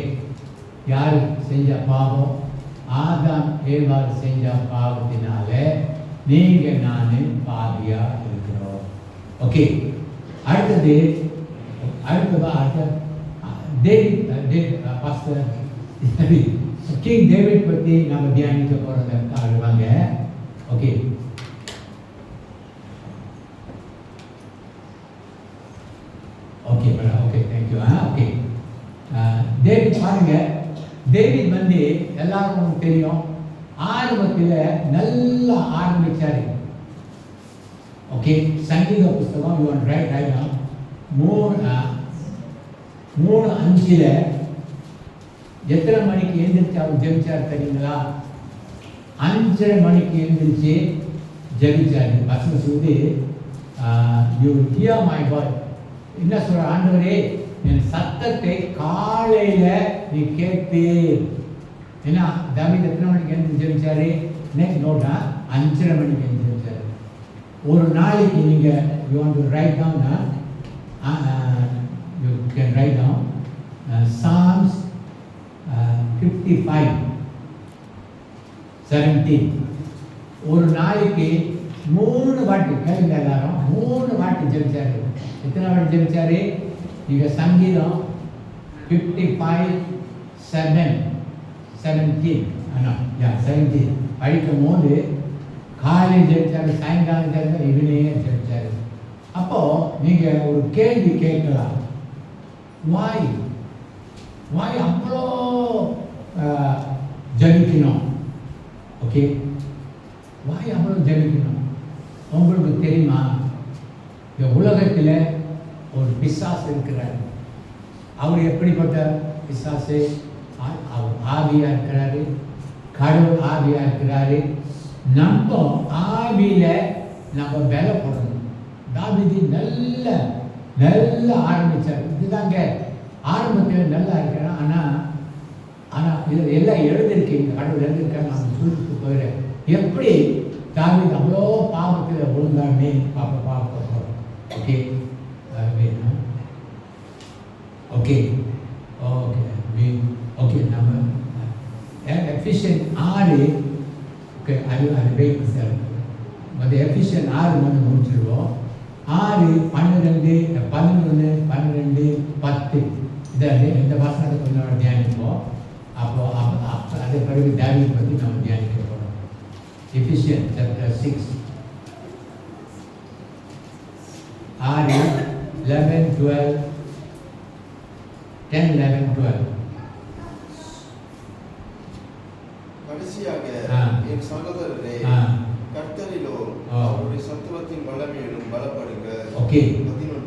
யாரு செஞ்ச பாவம்? ஆதாம் ஏவாள் செஞ்ச பாவத்தினால நீங்க நானு பாவியா இருக்கிறோம். ஓகே, அடுத்தது கிங் டேவிட் பற்றி நம்ம தியானிக்க போகிறத வாங்க. Okay, okay madam, okay, thank you. Okay, David பாருங்க. டேவிட் வந்து எல்லாரும் தெரியும், ஆரம்பத்தில் நல்லா ஆரம்பிச்சாரு. ஓகே, சங்கீத புஸ்தகம் யூ வாண்ட் ரைட் 3:5 எத்தனை மணிக்கு எழுந்திரிச்சு அவர் ஜெபிச்சார் தெரியுங்களா? 5:30 மணிக்கு எழுந்திரிச்சு ஜெபிச்சாரு. வசனம் சொல்லி யூ ஹியர் மை வாய்ஸ். என்ன சொல்ற? ஆண்டவரே, என் சத்தத்தை காலையில நீ கேட்டு. ஏன்னா தாவீது எத்தனை மணிக்கு எழுந்து ஜெபிச்சாரு? நெக்ஸ்ட் நோட்டா 5:30 மணிக்கு எழுந்து ஜெபிச்சாரு. ஒரு நாளைக்கு நீங்க you want to write down, you can write down Psalms 55:17. ஒரு நாளைக்கு 3 வாட்டி கேளுங்க எல்லாரும். 3 வாட்டி ஜெபிச்சாரு. எத்தனை வாட்டி ஜெபிச்சாரு? நீங்க சங்கீதம் 55:17 படிக்கும் போது காலையில் ஜெபிச்சாரு, சாயங்காலம் ஜெபிச்சாரு, இவனையே ஜெபிச்சாரு. அப்போ நீங்க ஒரு கேள்வி கேட்கலாம், வாய் அவ்வளோ ஜபிக்கணும்? ஓகே, வாய் அவ்வளோ ஜபிக்கணும். உங்களுக்கு தெரியுமா, இந்த உலகத்தில் ஒரு பிசாசு இருக்கிறார். அவர் எப்படிப்பட்ட பிசாசு? அவர் ஆவியா இருக்கிறாரு, கடவுள் ஆவியா இருக்கிறாரு. நம்ம ஆவியில நம்ம பலப்படணும். தாவீது நல்ல ஆரம்பிச்சார். இதுதாங்க ஆரம்பத்தில் நல்லா இருக்கிறேன். ஆனால் இதில் எல்லாம் எழுதியிருக்கீங்க, கடவுள் எழுதியிருக்காங்க. நான் சொல்லிட்டு போயிடுறேன். எப்படி தாவீது அவ்வளோ பாவத்தில் விழுந்தானே பார்ப்போம். ஓகே, ஓகே ஓகே ஓகே நம்ம எஃபிஷியன்ஸ் ஓகே அது வெயிட் சார் அது எஃபிஷியன் 6 முடிச்சிடுவோம். 6, 12, 11, 12, 10 இந்த வசனத்தை கொஞ்சம் தியானிப்போம். அப்போ அதே பிறகு தாவீதை பற்றி நம்ம தியானிக்க போகிறோம். எஃபிஷியன் சாப்டர் 6 6, 11, 12, 10, 11, 12. கடைசியாக என் சகோதரரே, கர்த்தரிலோ அவருடைய சத்துவத்தின் வல்லமையிலும் பலப்படுங்க. ஓகே. 11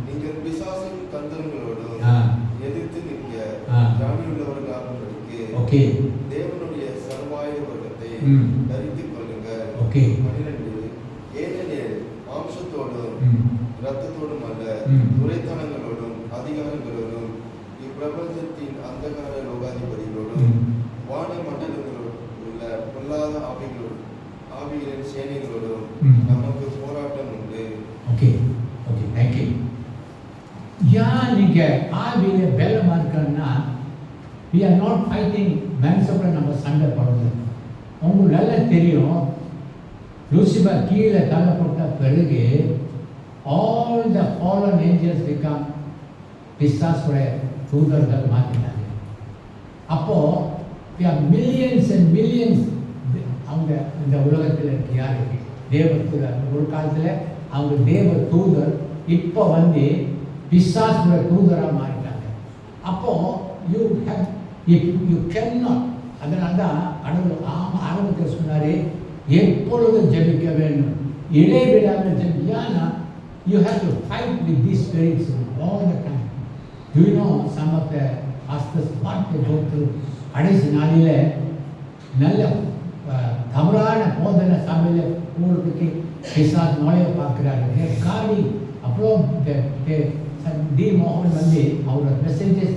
நீங்கள் பிசாசின் தந்திரங்களோடும் எதிர்த்து நிற்க ஞானியுள்ளவர்களாகும்படிக்கு ஓகே தேவனுடைய சர்வாயுத வர்க்கத்தை தரித்துக் கொள்ளுங்க. ஓகே. 12 ஏனெனில் மாம்சத்தோடும் இரத்தத்தோடும் அல்ல, துரைத்தனங்களோடும் அதிகாரங்களோடும் இப்பிரபஞ்சத்தின் அந்தகார லோகாதிபதிகளோடும் வான மண்டலங்களோடு உள்ள பொல்லாத ஆவிகளின் சேனைகளோடும் நமக்கு போராட்டம் உண்டு. Okay okay thank you. ஏன் நீங்கள் ஆவியில் பலமாக இருக்கணும்னா we are not fighting மனுஷப்பட நம்ம சண்டை போடுறது. உங்களுக்கு நல்லா தெரியும், லூசிபர் கீழே தள்ளப்பட்ட பிறகு all the fallen angels become பிசாசுடைய தூதர்கள் மாற்றினாங்க. அப்போது millions and millions அவங்க இந்த உலகத்தில் இருக்க யாருக்கு தேவ தூதர். ஒரு காலத்தில் அவங்க தேவ தூதர் இப்போ பிசாசுடைய தூதராக மாறிட்டாங்க. அப்போது யூ கேன் நாட். அதனால தான் கடவுள் ஆரம்பத்தில் சொன்னார் எப்பொழுதும் ஜெபிக்க வேண்டும், இடைவிடாமல் ஜெபி. ஏன்னா you have to fight with these spirits all the time. Do you know some of the pastors what they go through. கடைசி நாளில் நல்ல தவறான போதனை சபையில் ஊருக்கு பிசாசு நுழைய பார்க்குறாரு காரி. அப்புறம் டி மோகன் அவரோட மெசேஜஸ்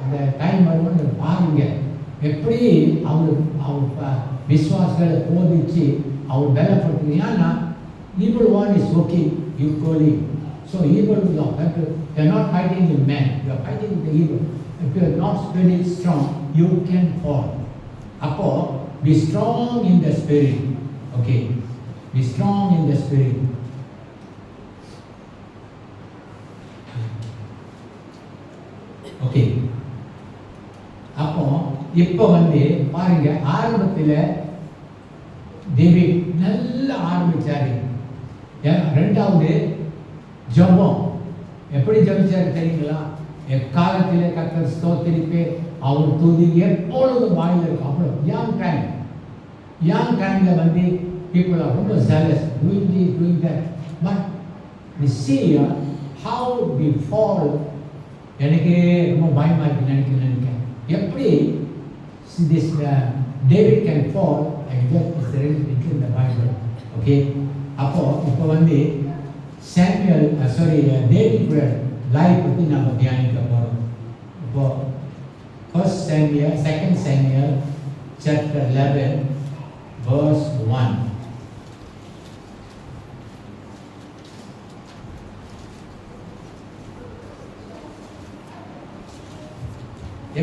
அந்த டைம் வரும்போது பாருங்க எப்படி அவர் விசுவாசங்களை போதிச்சு அவர் பலப்படுத்துங்க. ஏன்னா evil one is working equally. So evil is not. You are not fighting the man, you are fighting the evil. If you are not spiritually strong, you can fall. அப்போ be strong in the spirit. Okay, be strong in the spirit. Okay. அப்போ இப்போ பாருங்க ஆரம்பத்தில் டேவிட் நல்லா ஆரம்பிச்சாரு. ரெண்டாவது ஜெபம் எப்படி ஜெபிச்சாரு தெரியுங்களா? எக்காலத்தில் கர்த்தர் ஸ்தோத்திரிப்பே அவர் துதி எப்பொழுதும் வாயில் இருக்கும். அவ்வளோ யங் டைமில் people are ரொம்ப zealous doing this doing that, but we see how we fall. எனக்கு ரொம்ப பயமாக இருக்கு நினைக்கிறேன் எப்படி this David can fall like that is written in the Bible. Okay, அப்போ இப்போ டேவிட் லைஃப் பற்றி நம்ம தியானிக்க போகிறோம். இப்போ 1 Samuel 2 Samuel chapter 11 verse 1.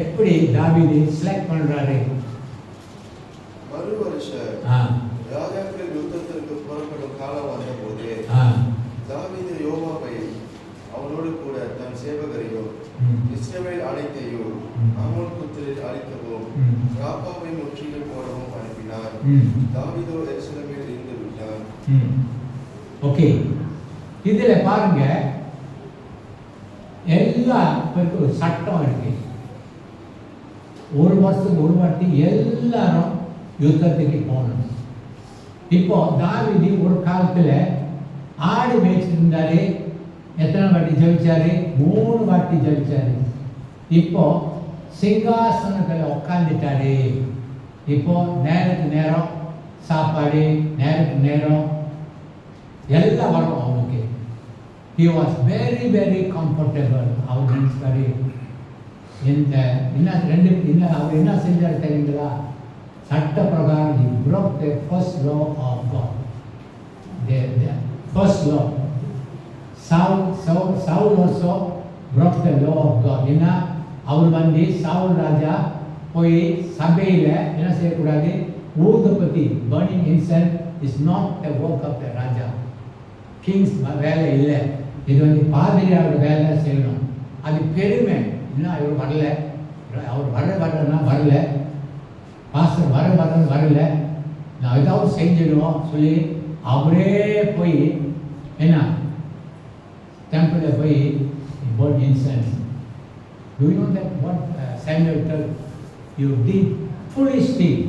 எப்படி தாவீது செலக்ட் பண்றாரு? மறு வருஷம் ராஜாக்கள் யுத்தத்திற்கு புறப்படும் காலம் வந்தபோது தாவீது யோவாபை அவனோடு கூட தன் சேவகரையும் இஸ்ரவேல் அனைத்தையும் அம்மோன் புத்திரரை அழிக்கவும் ராப்பாவை முற்றுகை போடவும் அனுப்பினார். தாவீதோ எருசலேமில் இருந்து விட்டார். ஓகே, இதுல பாருங்க எல்லா ஒரு சட்டம் இருக்கு. ஒரு வருஷத்துக்கு ஒரு வாட்டி எல்லாரும் யுத்தத்துக்கு போகணும். இப்போ தாவீது ஒரு காலத்தில் ஆடு மேய்ச்சிருந்தாரு. எத்தனை வாட்டி ஜெபிச்சாரு? 3 வாட்டி ஜெபிச்சாரு. இப்போ சிங்காசனத்தில் உட்காந்துட்டாரு. இப்போ நேரத்துக்கு நேரம் சாப்பாடு, நேரத்துக்கு நேரம் எல்லாம் வரும் அவனுக்கு. He was very very comfortable. அவர் நினைச்சாரு. அவர் என்ன செஞ்சார் தெரியுங்களா? சட்ட பிரகாரம் he broke the first law of God. The first law. Saul also broke the law of God. அவர் சவுல் ராஜா போய் சபையில் என்ன செய்யக்கூடாது, ஊதுபத்தி burning incense is not the work of the raja, kings வேலை இல்லை. இது வந்து பாதிரியாரோட வேலை செய்யணும். அது பெருமை. இன்னும் அவர் வரல, அவர் வரலன்னா வரல, பாஸ்டர் வரல, நான் ஏதாவது செஞ்சிடுவோம் சொல்லி அவரே போய் என்ன டெம்பிளில் போய் burn incense. Do you know that what Samuel told? You did foolish thing.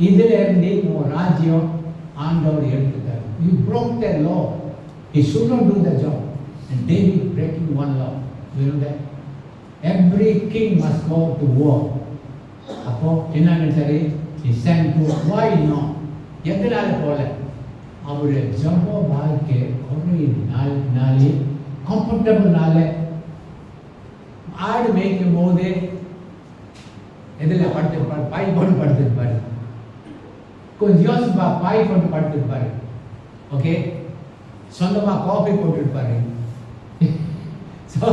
இதில் இருந்து உன் ராஜ்யம் ஆண்டவர் எடுத்துட்டார். You broke the law. He should not do the job. And David breaking one law. Do you know that? Every king must go to war. அப்போ என்ன நினைச்சாரு? He sent to why not? எதனால போல? அவர் ஜப வாழ்க்கை ஒரு நாள் கம்ஃபர்டபுள்னால ஆடு மேய்க்கும் போது எதில் படுத்துருப்பார், பாய் போட்டு படுத்துருப்பாரு. கொஞ்சம் யோசிப்பா, பாய் போட்டு படுத்துருப்பாரு. ஓகே, சொந்தமாக காஃபி போட்டுருப்பாரு. ஸோ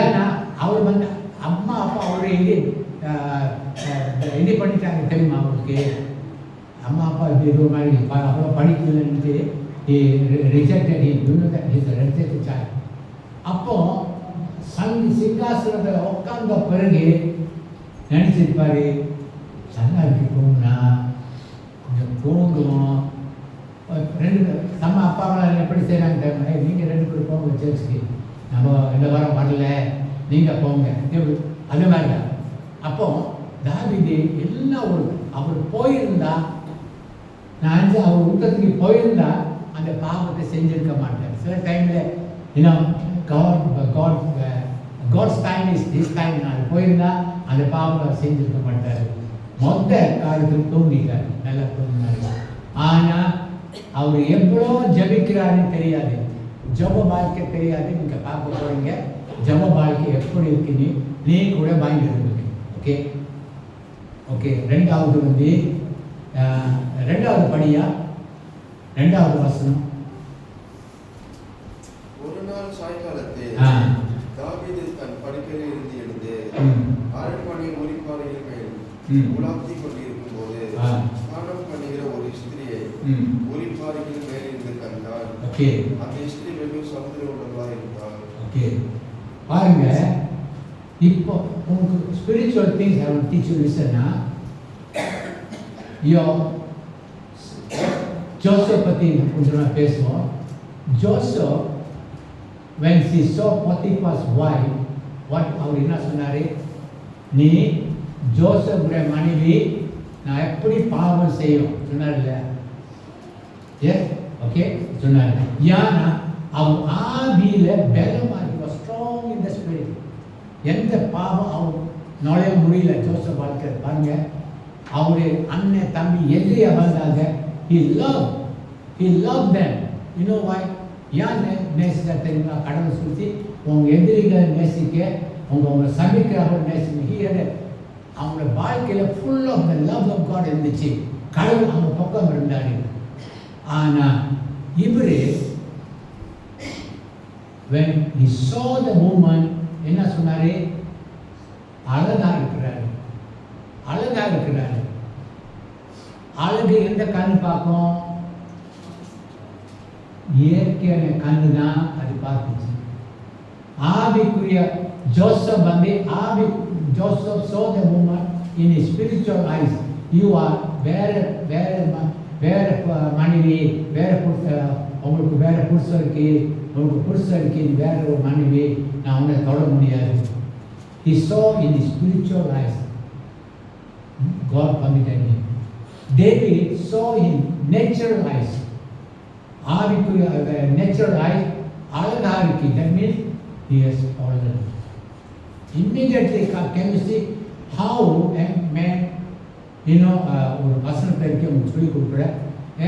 ஏன்னா அவர் வந்து அம்மா அப்பா அவரு இது பண்ணிட்டாங்க தெரியுமா அவருக்கு. அம்மா அப்பா இப்படி இது மாதிரி அவ்வளோ படிக்கலன்ட்டு ரிஜெக்டட் ரிஜெக்டட் சாய். அப்போ சிங்காசனத்தில் உட்கார்ந்த பிறகு நினச்சிருப்பாரு, நல்லா இருக்கு தூங்குனா, கொஞ்சம் தூங்குவோம். ரெண்டு நம்ம அப்பாவெல்லாம் எப்படி செய்கிறாங்க தெரியுமா, நீங்கள் 2 பேரும் போங்க சர்ச்சுக்கு, நம்ம இந்த வாரம் வரல, நீங்கள் போங்க, அது மாதிரி தான். அப்போ தாவீது எல்லாம் ஒரு அவர் போயிருந்தா, நான் அவர் ஊட்டத்துக்கு போயிருந்தா அந்த பாவத்தை செஞ்சிருக்க மாட்டார். சில டைமில் இன்னும் God's time is this time. நான் போயிருந்தா அந்த பாவத்தை செஞ்சிருக்க மாட்டார். மொத்த காலத்தில் தூங்கிட்டார், நல்லா தூங்கினார். ஆனால் அவர் எவ்வளோ ஜபிக்கிறாருன்னு தெரியாது, ஜப வாழ்க்கை தெரியாது. நீங்கள் பார்க்க போகிறீங்க ஜப வாழ்க்கை எப்படி இருக்குன்னு நீ கூட வாங்கி இருந்தீங்க. Okay okay. ரெண்டாவது வந்து ரெண்டாவது படியா, ரெண்டாவது வசனம். ஒரு நாள் சாயங்காலத்தில் தாவீது தன் படுக்கையில் இருந்து எழுந்து அரண்மனையின் ஒளிப்பாறையின் மேல் உலாத்தி கொண்டிருக்கும் போது ஸ்நானம் பண்ணுகிற ஒரு ஸ்திரியை ஒளிப்பாறையின் மேல் இருந்து கண்டார். அந்த ஸ்திரீ வெறும் சமுதிர உடலாக இருந்தார். ஓகே, பாருங்க. இப்போ உங்களுக்கு spiritual things I will teach you. லிசன்னா, ஜோசப் பற்றி கொஞ்சம் பேசுவோம். Joseph when she saw Potiphar's wife, what அவர் என்ன சொன்னார்? நீ ஜோசப்புடைய மனைவி, நான் எப்படி பாவம் செய்யும் சொன்னார் இல்லை? எஸ், ஓகே சொன்னார். ஏன்னா அவன் ஆவியில் பலமாக was strong in the spirit. எந்த பாவம் அவன் நுழைய முடியல ஜோசப் வாழ்க்கை. பாருங்க, அவருடைய அண்ணன் தம்பி எதிரியா வந்தாங்க. He loved them. You know why? ஏன் நேசிக்க தெரியுமா? கடவுள் சுற்றி உங்கள் எதிரிகளை நேசிக்க, உங்களை சபிக்கிறவர்கள் நேசிக்க. அவங்க வாழ்க்கையில் full of the love of God இருந்துச்சு. கடவுள் அவங்க பக்கம் இருந்தார். ஆனால் இவர் when he saw the woman என்ன சொன்னார்? அழகா இருக்கிறாரு. அழகு எந்த கண் பார்க்கும்? இயற்கையான கண்ணு தான் அது பார்த்துச்சு. ஆவிக்குரிய ஜோசப் வந்து Joseph saw the woman in his spiritual eyes. You are வேற மனைவி, உங்களுக்கு வேற புருஷன் இருக்கு, வேற ஒரு மனைவி, நான் உன்னை தொட முடியாது. He saw in his spiritual eyes. God permitted him. David saw in natural eyes. ஆவிக்குரிய natural eyes அழகா இருக்கு. That means he has fallen. Immediately can you see how a man, ஒரு வசனத்தை உங்களுக்கு சொல்லி கொடுக்குறேன்.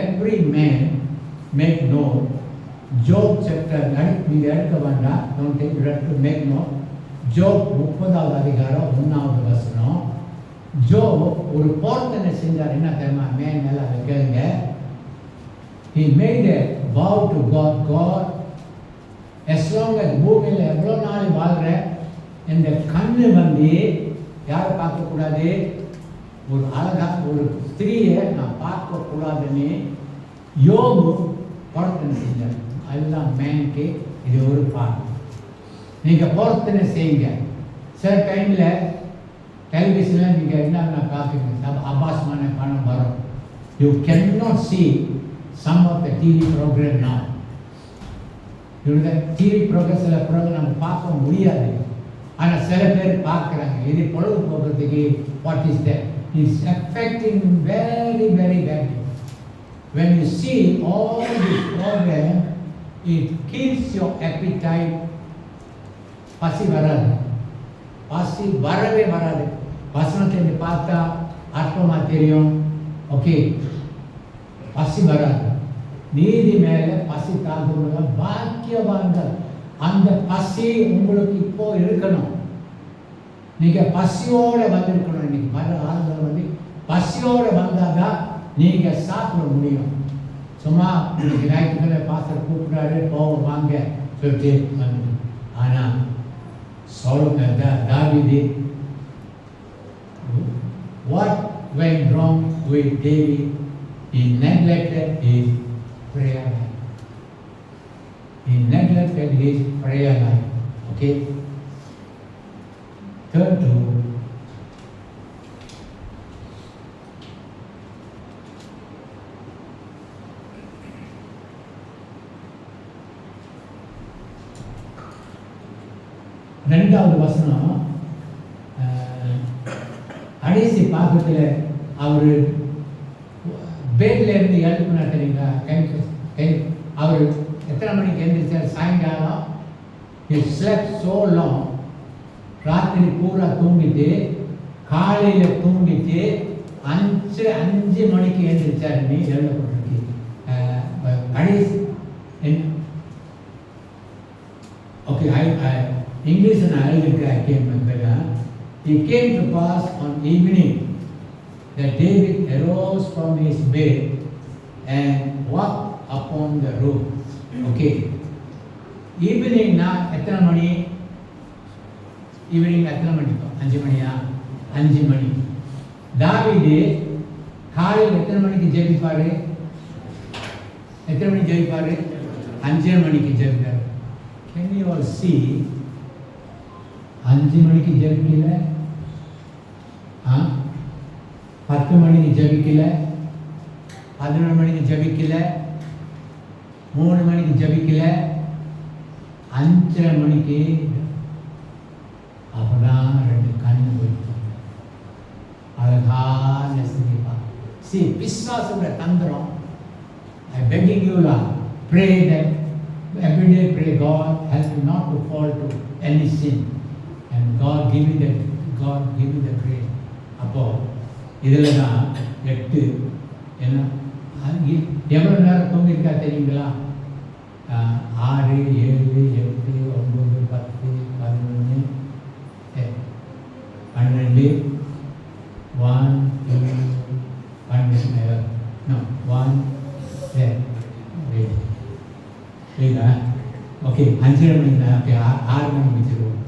Every man make note. Job chapter நீங்கள் எடுக்க வேண்டாம், don't take to make note. Job 30வது அதிகாரம் 1வது வசனம். ஜோப் ஒரு பொருத்தனை செஞ்சார். என்ன தெரியுமா? மேன் மேல அதை கேளுங்க. He made a vow to God, as long as பூமியில் எவ்வளோ நாள் வாழ்கிற இந்த கண்ணு வந்து யாரை பார்க்கக்கூடாது? ஒரு அழகாக ஒரு ஸ்திரீயை நான் பார்க்கக்கூடாதுன்னு யோபு பொருத்தனை செஞ்சார். அதுதான் மேனுக்கு இது ஒரு பாடம். நீங்கள் பொருத்தனை செய்யுங்க. சில டைமில் டெலிவிஷனில் நீங்கள் என்னென்ன பார்க்குறீங்க, அபாசமான பணம் வரும். You can not see some of the TV program now. இவங்க டிவி ப்ரோக்ராம் சில ப்ரோக்ராம் நம்ம பார்க்க முடியாது, ஆனால் சில பேர் பார்க்குறாங்க. இது பொழுதுபோக்குறதுக்கு what is that is affecting very very badly. When you see all this program, it kills your appetite. பசி வராது, பசி வரவே வராது. வசனத்தை பார்த்தா அர்த்தமாக தெரியும். ஓகே, பசி வராது. நீதி மேலே பசி தாக்குறவங்க பாக்கியவான்கள். அந்த பசி உங்களுக்கு இப்போ இருக்கணும். நீங்கள் பசியோடு வந்திருக்கணும். இன்னைக்கு வர ஆளுங்கள் வந்து பசியோடு வந்தால் தான் நீங்கள் சாப்பிட முடியும். சும்மா இன்னைக்கு ஞாயிற்றுக்கிழமை பாஸ்டர் கூப்பிடாரு போவோம் வாங்க சொல்லிட்டு வந்து. ஆனால் தாவீது, what went wrong with David? He neglected his prayer life. He neglected his prayer life. Okay? Turn to ரெண்டாவது வசனம். கடைசி பாகத்தில் அவர் பெட்ல இருந்து எழுப்புனா தெரியுங்களா? அவர் எத்தனை மணிக்கு எழுந்திரிச்சார்? சாயங்காலம். He slept so long. ராத்திரி பூரா தூங்கிட்டு காலையில் தூங்கிட்டு 5 மணிக்கு எழுந்திரிச்சார். நீ எழுதப்பட்டிருக்கு கடைசி. ஓகே, இங்கிலீஷ் நான் எழுதியிருக்கேன். I came better. It came to pass on evening that David arose from his bed and walked upon the roof. Okay. Evening na எத்தனை மணி? ஈவினிங் எத்தனை மணி? 5 மணியா? 5 மணி. தாவீது காலையில் எத்தனை மணிக்கு ஜெபிப்பாரு? எத்தனை மணிக்கு ஜெபிப்பாரு? 5 மணிக்கு ஜெபிப்பாரு. Can you all see? 5 மணிக்கு ஜெபிக்கல, 10 மணிக்கு ஜெபிக்கல, 11 மணிக்கு ஜெபிக்கல, 3 மணிக்கு ஜெபிக்கல, 5 மணிக்கு. அப்பதான் 2 கண்ணு போயிட்டு அழகான சிந்திப்பா. See, பிசாசுடைய தந்திரம். I begging you la, pray that every day, pray God help you not to fall to any sin. And God give you the grace. அப்போ இதில் தான் 8 என்ன எவ்வளோ நேரம் தூங்கியிருக்கா தெரியுங்களா? 6, 7, 8, 9, 10, 11, 12, 1, 2, 12, no 1, 8. ஓகே, 5 மணி தான். ஓகே, 6 மணி வச்சுருவோம்.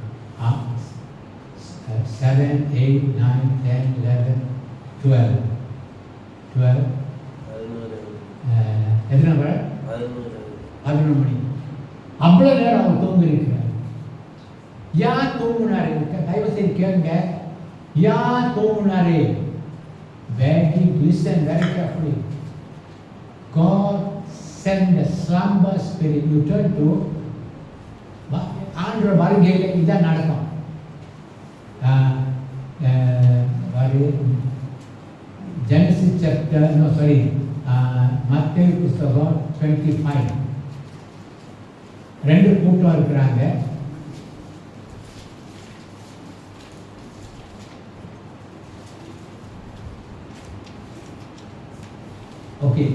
7, 8, 9, 10, 11, 12. எத்தனை பேர்? 11 மணி. அவ்வளோ நேரம் அவர் தூங்கிருக்கிறார். யார் தூங்கினாரு? தயவு செய்து கேளுங்க. யார் தூங்கினாரு? Listen very carefully. God send the slumber spirit. You turn to ஆண்டவர வருகையில் இதான் நடக்கும். Genesis chapter, மத்தேயு புத்தகம் 25. 2 கூட்டம் இருக்கிறாங்க. ஓகே,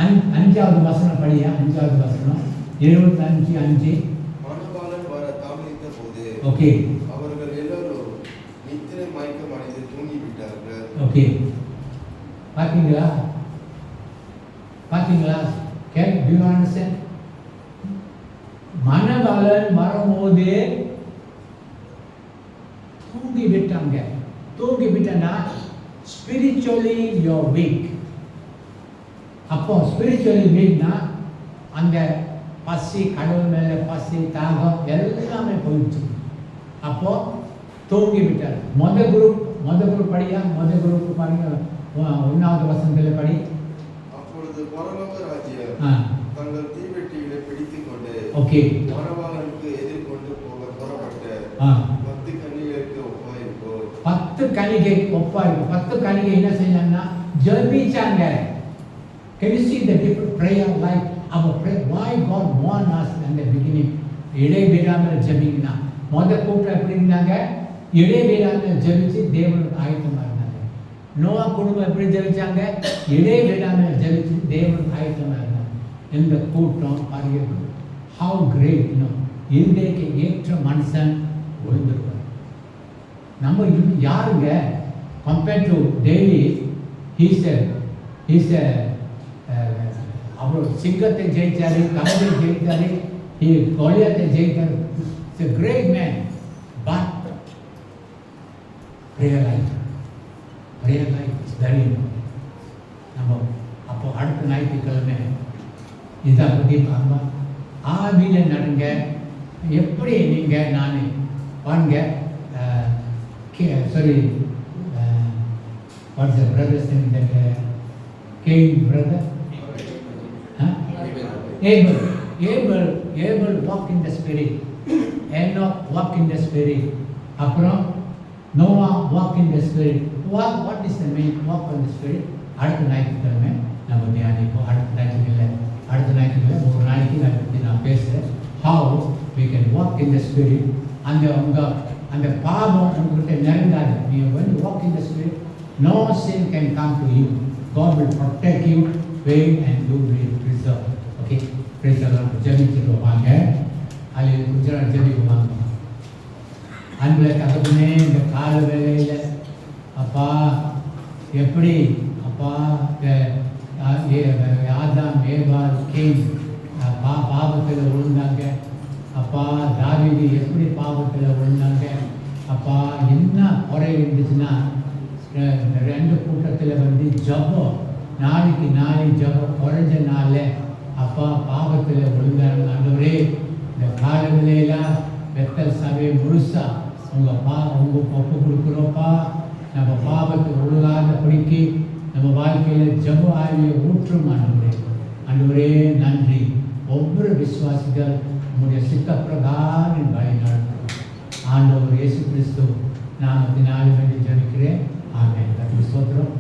5வது வசனம் படியா? 5வது வசனம் 25:5. மணவாளன் வர தாமதித்த போது ஓகே, அவர்கள் எல்லாரும் நித்திரை மயக்கம் அடைந்து தூங்கிவிட்டார்கள். ஓகே, பாத்தீங்களா? Can you understand? மணவாளன் வரும்போது தூங்க தூங்கி விட்டாங்க. தூங்கி விட்டனா ஸ்பிரிச்சுவலி யூர் வீக். அப்போ ஸ்பிரிச்சுவலி வீக்னா அந்த பசி, கடவுள் மேலே பசி, தாகம் எல்லாமே போயிடுச்சு. அப்போ தூங்கி விட்டார். மொதல் குரூப் படியா? மொதல் குரூப் பாருங்க, 1வது வசனத்தில் படி. அப்பொழுது பரலோக ராஜ்யம் தங்கள் தீவெட்டிகளை பிடித்துக் கொண்டு ஓகே மணவாளனுக்கு எதிர்கொண்டு போக புறப்பட்ட 10 கன்னிகைகளுக்கு ஒப்பாயிருக்கும். 10 கன்னிகை ஒப்பாயிருக்கும். 10 கன்னிகை என்ன செஞ்சாங்கன்னா ஜெபிச்சாங்க. Can you see the different prayer like our prayer? Why God warned us in the beginning? இடைவிடாமல் ஜெபிக்கனா. முதல் கூட்டம் எப்படி இருந்தாங்க? இடைவிடாமல் ஜெபிச்சு தேவனுக்கு ஆயத்தமாக இருந்தாங்க. நோவா குடும்பம் எப்படி ஜெபிச்சாங்க? இடைவிடாமல் ஜெபிச்சு தேவனுக்கு ஆயத்தமாக இருந்தாங்க. இந்த கூட்டம் பாருங்க, how great, இன்றைக்கு ஏற்ற மனுஷன் விழுந்திருப்பார். நம்ம யாருங்க கம்பேர்ட் டு டெய்லி? ஹீஸ் அவர் சிங்கத்தை ஜெயிச்சாரு, கமலை ஜெயித்தாரு, கொலியாத்தை ஜெயித்தாரு. It's a great man, but prayer life is very important. நம்ம அப்போ அடுத்த ஞாயிற்றுக்கிழமை இதை பற்றி பார்ப்போம். ஆவியில் நடங்க. எப்படி நீங்கள் நான் வாங்க sorry what's the brother's name, that Cain brother? Abel walk in the spirit, Enoch walk in the spirit, அப்புறம் Noah walk in the spirit. What is the meaning walk in the spirit? அடுத்த ஞாயிற்றுக்கிழமை நம்ம தியானிப்போம். அடுத்த ஞாயிற்றுக்கிழமை ஒரு நாளைக்கு நான் பற்றி நான் பேசுகிறேன். how we can walk in the spirit. அந்த பாவம் உங்கள்கிட்ட நெருங்காது. நீங்கள் when you walk in the spirit, no sin can come to you. God will protect you, wait, and you will be preserved. Okay, praise the Lord. ஜெபிச்சுட்டு வாங்க. அதில் குஜராத் ஜெபிக்குவாங்க. அன்புல தகப்பனே, இந்த கால வேளையில் அப்பா எப்படி அப்பா ஆதாம், ஏவாள், கேன் பாவத்தில் விழுந்தாங்க. அப்பா தாவீது எப்படி பாவத்தில் விழுந்தாங்க. அப்பா என்ன குறை இருந்துச்சுன்னா, 2 கூட்டத்தில் ஜபம் நாளைக்கு ஜபம் குறைஞ்ச நாளில் அப்பா பாவத்தில் விழுந்தாங்க. ஆண்டவரே, இந்த காலங்களெல்லாம் பெத்தல் சபையை முழுசா உங்கள் ஒப்பு கொடுக்குறோப்பா. நம்ம பாவத்தை விழுகாத படிக்கு நம்ம வாழ்க்கையில் ஜப ஆவியை ஊற்றும். ஆண்டவரே நன்றி. ஒவ்வொரு விசுவாசிகள் நம்முடைய சித்த பிரகாரம் வழி நடத்தும். ஆண்டவர் இயேசு கிறிஸ்து நாமத்தினாலே வேண்டி ஜெபிக்கிறேன். ஆமென். ஸ்தோத்திரம்.